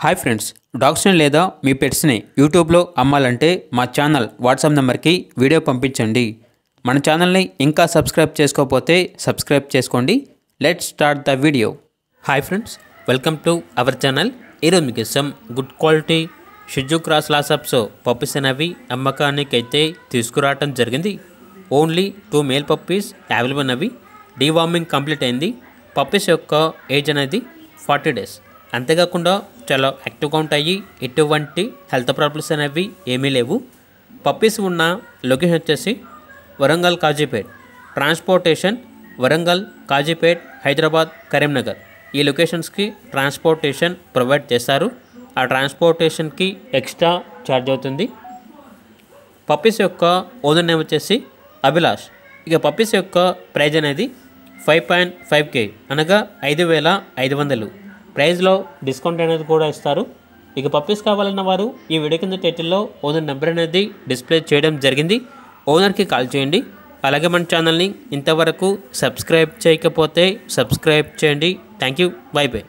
Hi friends, డాగ్స్ని లేదా మీ పెట్స్ని యూట్యూబ్లో అమ్మాలంటే మా ఛానల్ వాట్సాప్ నెంబర్కి వీడియో పంపించండి. మన ఛానల్ని ఇంకా సబ్స్క్రైబ్ చేసుకోకపోతే సబ్స్క్రైబ్ చేసుకోండి. Let's start the video. Hi friends, welcome to our channel. ఈరోజు మీకు ఇష్టం గుడ్ క్వాలిటీ షిజు క్రాస్ లాసప్స్ పప్పీస్ అనేవి అమ్మకానికి అయితే తీసుకురావటం జరిగింది. ఓన్లీ 2 మేల్ పప్పీస్ అవైలబుల్ అనేవి. డీవార్మింగ్ కంప్లీట్ అయింది. పప్పీస్ యొక్క ఏజ్ అనేది 40 డేస్. అంతేకాకుండా చాలా యాక్టివ్గా ఉంటాయి. ఎటువంటి హెల్త్ ప్రాబ్లమ్స్ అనేవి ఏమీ లేవు. పప్పీస్ ఉన్న లొకేషన్ వచ్చేసి వరంగల్ కాజీపేట్. ట్రాన్స్పోర్టేషన్ వరంగల్, కాజీపేట్, హైదరాబాద్, కరీంనగర్ ఈ లొకేషన్స్కి ట్రాన్స్పోర్టేషన్ ప్రొవైడ్ చేస్తారు. ఆ ట్రాన్స్పోర్టేషన్కి ఎక్స్ట్రా ఛార్జ్ అవుతుంది. పప్పీస్ యొక్క ఓనర్ నేమ్ వచ్చేసి అభిలాష్. ఇక పప్పీస్ యొక్క ప్రైజ్ అనేది 5.5K అనగా 5,500. ప్రైజ్లో డిస్కౌంట్ అనేది కూడా ఇస్తారు. ఇక పప్పీస్ కావాలన్న వారు ఈ వీడియో కింద టైటిల్లో ఓనర్ నెంబర్ అనేది డిస్ప్లే చేయడం జరిగింది. ఓనర్కి కాల్ చేయండి. అలాగే మన ఛానల్ని ఇంతవరకు సబ్స్క్రైబ్ చేయకపోతే సబ్స్క్రైబ్ చేయండి. Thank you. By by.